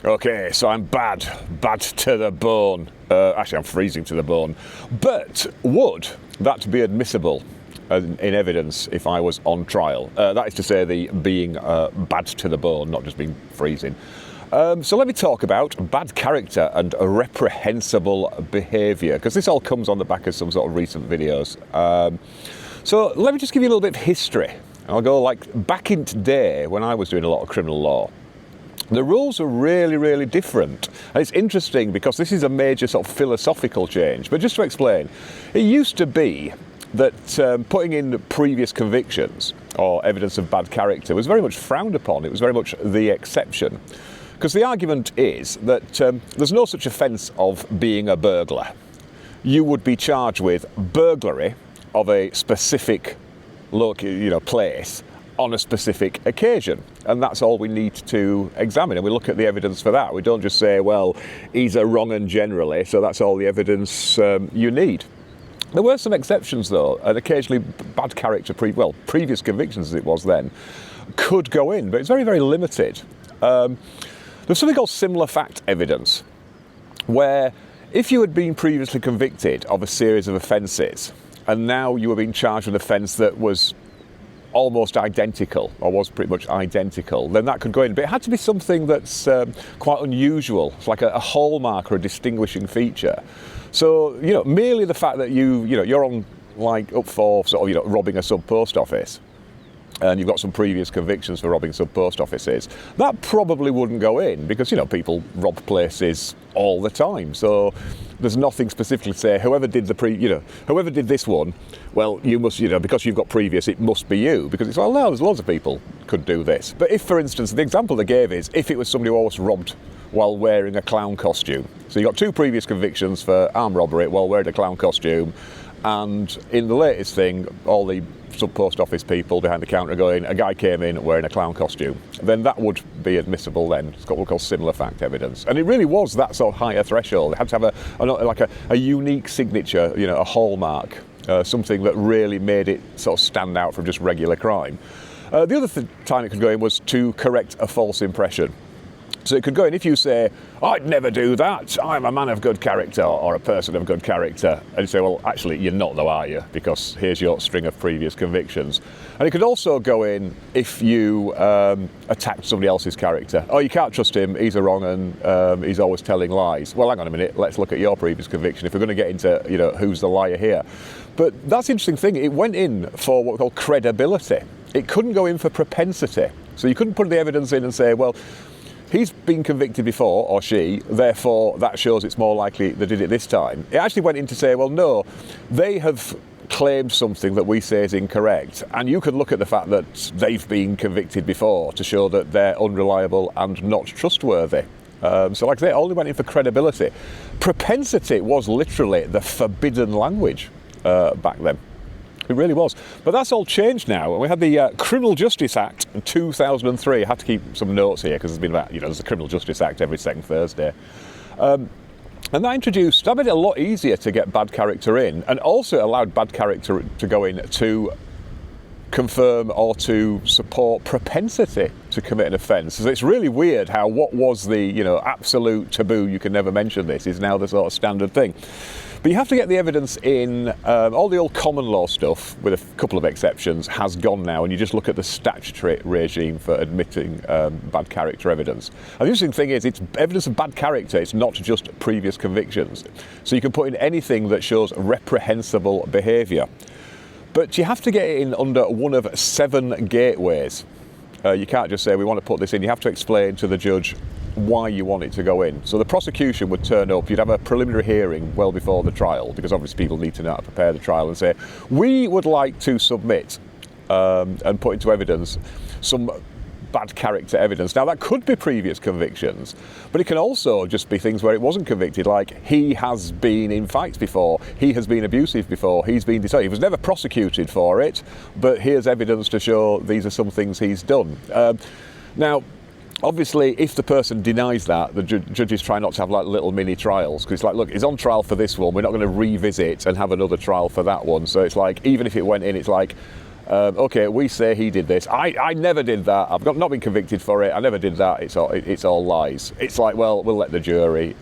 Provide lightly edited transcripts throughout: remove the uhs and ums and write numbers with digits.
Okay, so I'm bad to the bone. Actually, I'm freezing to the bone. But would that be admissible in evidence if I was on trial? That is to say, the being bad to the bone, not just being freezing. So let me talk about bad character and reprehensible behaviour, because this all comes on the back of some sort of recent videos. So let me just give you a little bit of history. I'll go like back in today when I was doing a lot of criminal law. The rules are really, really different. And it's interesting because this is a major sort of philosophical change. But just to explain, it used to be that putting in previous convictions or evidence of bad character was very much frowned upon. It was very much the exception. Because the argument is that there's no such offence of being a burglar. You would be charged with burglary of a specific place on a specific occasion, and that's all we need to examine, and we look at the evidence for that. We don't just say, well, he's a wrong un generally, so that's all the evidence you need. There were some exceptions though, and occasionally bad character, previous convictions as it was then, could go in, but it's very, very limited. There's something called similar fact evidence, where if you had been previously convicted of a series of offences, and now you were being charged with an offence that was almost identical, or was pretty much identical, then that could go in. But it had to be something that's quite unusual. It's like a hallmark or a distinguishing feature. So, merely the fact that you're on, like, up for sort of, robbing a sub-post office, and you've got some previous convictions for robbing sub-post offices, that probably wouldn't go in because, people rob places all the time. So there's nothing specifically to say, whoever did whoever did this one, well, you must, because you've got previous, it must be you. Because it's, well, no, there's loads of people could do this. But if, for instance, the example they gave is, if it was somebody who always robbed while wearing a clown costume. So you got 2 previous convictions for armed robbery while wearing a clown costume, and in the latest thing, all the sub-post office people behind the counter going, a guy came in wearing a clown costume, then that would be admissible then. It's got what we call similar fact evidence. And it really was that sort of higher threshold. It had to have a unique signature, a hallmark, something that really made it sort of stand out from just regular crime. The other time it could go in was to correct a false impression. So it could go in if you say, I'd never do that, I'm a man of good character or a person of good character. And you say, well, actually, you're not though, are you? Because here's your string of previous convictions. And it could also go in if you attacked somebody else's character. Oh, you can't trust him, he's a wrong un, he's always telling lies. Well, hang on a minute, let's look at your previous conviction if we're going to get into, who's the liar here. But that's the interesting thing, it went in for what we call credibility. It couldn't go in for propensity. So you couldn't put the evidence in and say, well, he's been convicted before, or she, therefore that shows it's more likely they did it this time. It actually went in to say, well, no, they have claimed something that we say is incorrect, and you could look at the fact that they've been convicted before to show that they're unreliable and not trustworthy. So like I say, it only went in for credibility. Propensity was literally the forbidden language back then. It really was. But that's all changed now. And we had the Criminal Justice Act in 2003. I had to keep some notes here because there's been about, there's the Criminal Justice Act every second Thursday. And that made it a lot easier to get bad character in, and also allowed bad character to go in to confirm or to support propensity to commit an offence. So it's really weird how what was the, absolute taboo, you can never mention this, is now the sort of standard thing. But you have to get the evidence in. All the old common law stuff, with a couple of exceptions, has gone now, and you just look at the statutory regime for admitting bad character evidence. And the interesting thing is, it's evidence of bad character, it's not just previous convictions. So you can put in anything that shows reprehensible behaviour. But you have to get it in under one of 7 gateways. You can't just say, we want to put this in. You have to explain to the judge why you want it to go in. So the prosecution would turn up, you'd have a preliminary hearing well before the trial, because obviously people need to know how to prepare the trial, and say, we would like to submit and put into evidence some bad character evidence. Now that could be previous convictions, but it can also just be things where it wasn't convicted, like he has been in fights before, he has been abusive before, he's been decided. He was never prosecuted for it, but here's evidence to show these are some things he's done. Now, obviously, if the person denies that, the judges try not to have like little mini trials, because it's like, look, he's on trial for this one, we're not going to revisit and have another trial for that one. So it's like, even if it went in, it's like, Okay, we say he did this. I never did that. I've not been convicted for it. I never did that. It's all lies. It's like, well, we'll let the jury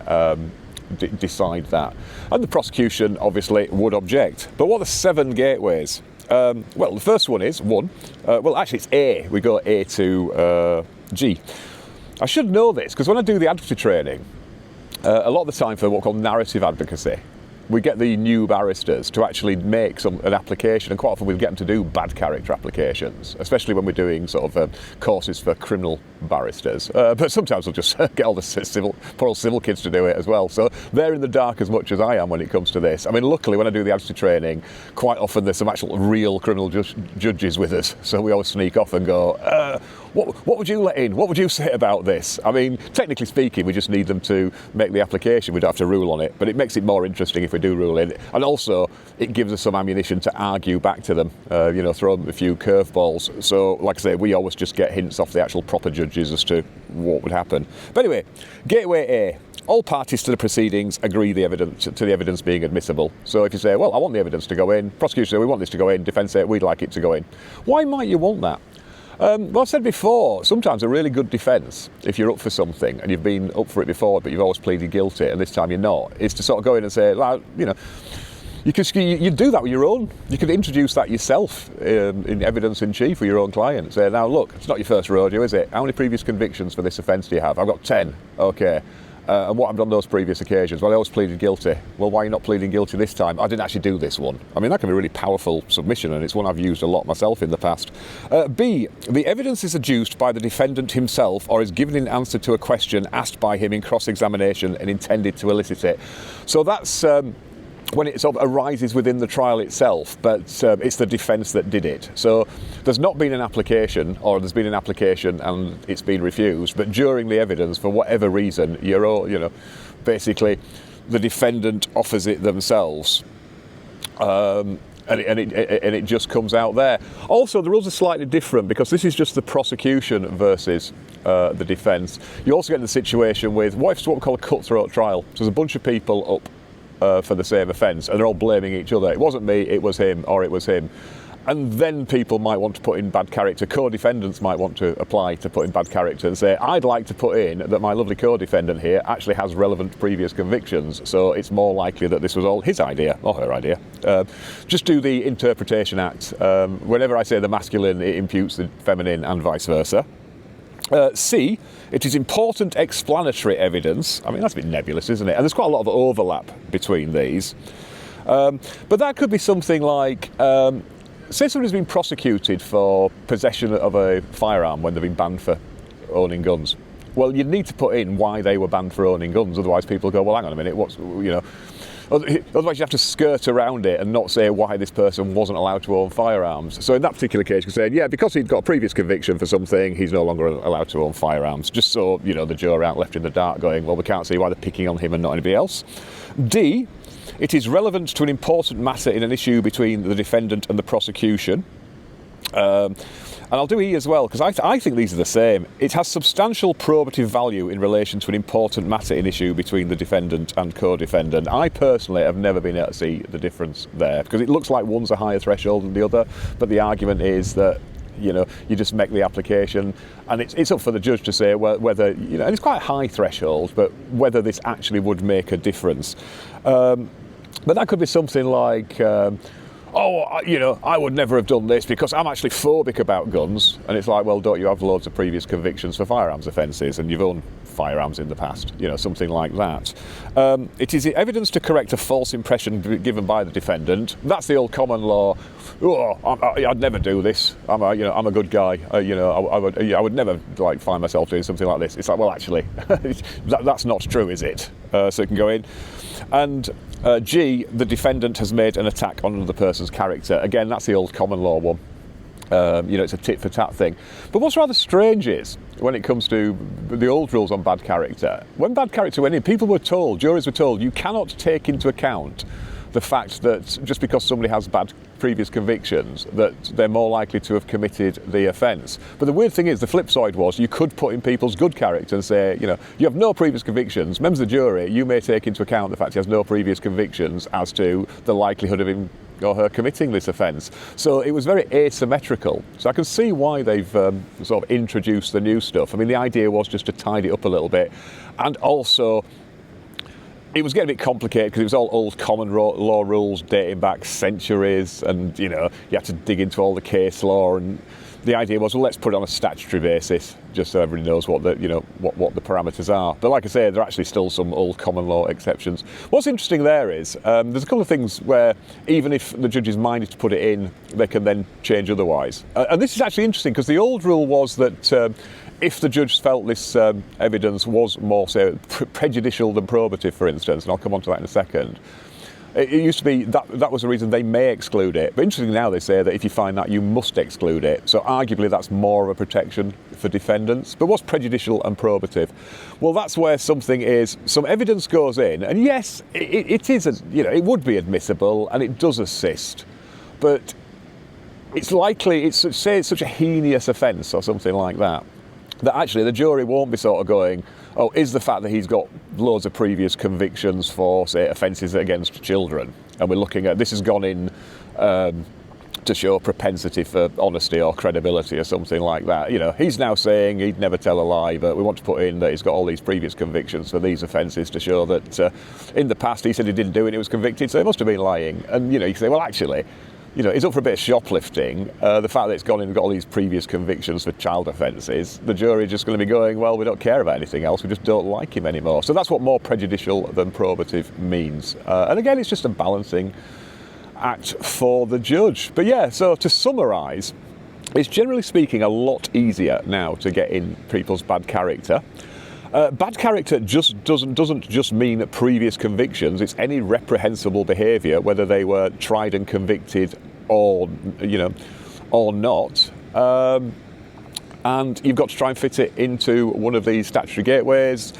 decide that. And the prosecution obviously would object. But what are the 7 gateways? Well, the first one is well, actually it's A. We go A to G. I should know this because when I do the advocacy training, a lot of the time for what we call narrative advocacy, we get the new barristers to actually make an application, and quite often we get them to do bad character applications, especially when we're doing sort of courses for criminal barristers. But sometimes we'll just get all the poor old civil kids to do it as well. So they're in the dark as much as I am when it comes to this. I mean, luckily when I do the advocacy training, quite often there's some actual real criminal judges with us. So we always sneak off and go, what would you let in? What would you say about this? I mean, technically speaking, we just need them to make the application. We don't have to rule on it, but it makes it more interesting if we do rule in. And also, it gives us some ammunition to argue back to them, throw them a few curveballs. So, like I say, we always just get hints off the actual proper judges as to what would happen. But anyway, Gateway A. All parties to the proceedings agree to the evidence being admissible. So if you say, well, I want the evidence to go in, prosecution say, we want this to go in, defence say, we'd like it to go in. Why might you want that? Well, I've said before, sometimes a really good defence, if you're up for something and you've been up for it before, but you've always pleaded guilty and this time you're not, is to sort of go in and say, well, you do that with your own. You could introduce that yourself in evidence in chief for your own client. Say, now look, it's not your first rodeo, is it? How many previous convictions for this offence do you have? I've got 10. Okay. And what happened on those previous occasions? Well, I always pleaded guilty. Well, why are you not pleading guilty this time? I didn't actually do this one. I mean, that can be a really powerful submission, and it's one I've used a lot myself in the past. B, the evidence is adduced by the defendant himself or is given in answer to a question asked by him in cross-examination and intended to elicit it. So that's when it sort of arises within the trial itself, but it's the defence that did it. So there's not been an application, or there's been an application and it's been refused, but during the evidence, for whatever reason, basically the defendant offers it themselves. And it just comes out there. Also, the rules are slightly different because this is just the prosecution versus the defence. You also get in the situation with what we call a cutthroat trial. So there's a bunch of people up for the same offence and they're all blaming each other. It wasn't me, it was him, or it was him. And then people might want to put in bad character. Co-defendants might want to apply to put in bad character and say, I'd like to put in that my lovely co-defendant here actually has relevant previous convictions, so it's more likely that this was all his idea, or her idea. Just do the interpretation act. Whenever I say the masculine, it imputes the feminine and vice versa. C, it is important explanatory evidence. I mean, that's a bit nebulous, isn't it? And there's quite a lot of overlap between these. But that could be something like, say somebody's been prosecuted for possession of a firearm when they've been banned for owning guns. Well, you'd need to put in why they were banned for owning guns, otherwise people go, well, hang on a minute, otherwise you have to skirt around it and not say why this person wasn't allowed to own firearms. So in that particular case, you could say, yeah, because he'd got a previous conviction for something, he's no longer allowed to own firearms. Just so, the juror aren't left in the dark going, well, we can't see why they're picking on him and not anybody else. D, it is relevant to an important matter in an issue between the defendant and the prosecution. And I'll do E as well, because I think these are the same. It has substantial probative value in relation to an important matter in issue between the defendant and co-defendant. I personally have never been able to see the difference there, because it looks like one's a higher threshold than the other, but the argument is that you just make the application, and it's up for the judge to say whether, and it's quite a high threshold, but whether this actually would make a difference. But that could be something like, I would never have done this because I'm actually phobic about guns. And it's like, well, don't you have loads of previous convictions for firearms offences and you've owned firearms in the past, something like that. It is evidence to correct a false impression given by the defendant. That's the old common law. I'd never do this. I'm a good guy. I would never find myself doing something like this. It's like, well, actually, that's not true, is it? So it can go in. And G, the defendant has made an attack on another person's character. Again, that's the old common law one. It's a tit for tat thing. But what's rather strange is, when it comes to the old rules on bad character, when bad character went in, juries were told, you cannot take into account the fact that just because somebody has bad previous convictions, that they're more likely to have committed the offence. But the weird thing is, the flip side was, you could put in people's good character and say, you have no previous convictions. Members of the jury, you may take into account the fact he has no previous convictions as to the likelihood of him or her committing this offence. So it was very asymmetrical. So I can see why they've sort of introduced the new stuff. I mean, the idea was just to tidy it up a little bit, and also it was getting a bit complicated because it was all old common law rules dating back centuries, and you had to dig into all the case law, and the idea was, well, let's put it on a statutory basis just so everybody knows what the what the parameters are. But like I say, there are actually still some old common law exceptions. What's interesting there is there's a couple of things where even if the judge is minded to put it in, they can then change otherwise. And this is actually interesting because the old rule was that if the judge felt this evidence was more, say, prejudicial than probative, for instance, and I'll come on to that in a second, it used to be that was the reason they may exclude it. But interestingly now they say that if you find that, you must exclude it. So arguably that's more of a protection for defendants. But what's prejudicial and probative? Well, that's where some evidence goes in, and yes, it is, it would be admissible and it does assist, but it's likely, it's such a heinous offence or something like that, that actually the jury won't be sort of going, oh, is the fact that he's got loads of previous convictions for, say, offences against children, and we're looking at, this has gone in to show propensity for honesty or credibility or something like that. He's now saying he'd never tell a lie, but we want to put in that he's got all these previous convictions for these offences to show that in the past he said he didn't do it and he was convicted, so he must have been lying. And, you say, well, actually, he's up for a bit of shoplifting. The fact that it's gone in and got all these previous convictions for child offences, the jury are just going to be going, well, we don't care about anything else, we just don't like him anymore. So that's what more prejudicial than probative means. And again, it's just a balancing act for the judge. But yeah, so to summarise, it's generally speaking a lot easier now to get in people's bad character. Bad character doesn't just mean previous convictions. It's any reprehensible behaviour, whether they were tried and convicted or not. And you've got to try and fit it into one of these statutory gateways.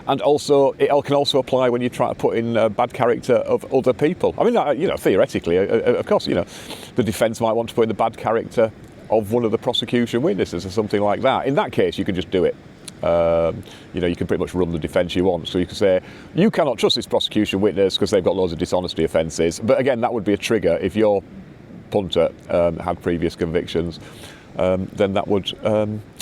And also, it can also apply when you try to put in bad character of other people. I mean, theoretically, of course, the defence might want to put in the bad character of one of the prosecution witnesses or something like that. In that case, you can just do it. You can pretty much run the defence you want. So you can say, you cannot trust this prosecution witness because they've got loads of dishonesty offences. But again, that would be a trigger. If your punter had previous convictions, then that would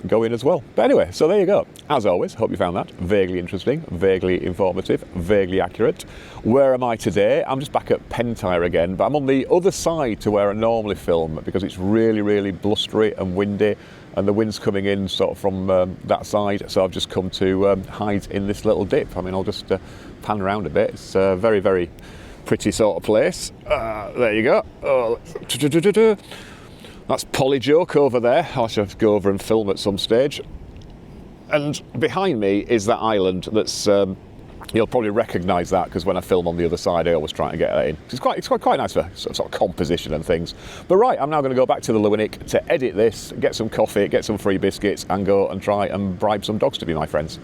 go in as well. But anyway, so there you go. As always, hope you found that vaguely interesting, vaguely informative, vaguely accurate. Where am I today? I'm just back at Pentyre again, but I'm on the other side to where I normally film because it's really, really blustery and windy, and the wind's coming in sort of from that side, so I've just come to hide in this little dip. I mean, I'll just pan around a bit. It's a very, very pretty sort of place. There you go. That's Polyjoke over there. I'll have to go over and film at some stage. And behind me is that island that's, you'll probably recognise that because when I film on the other side I always try to get that in. It's quite nice for sort of composition and things. But right, I'm now going to go back to the Lewinick to edit this, get some coffee, get some free biscuits and go and try and bribe some dogs to be my friends.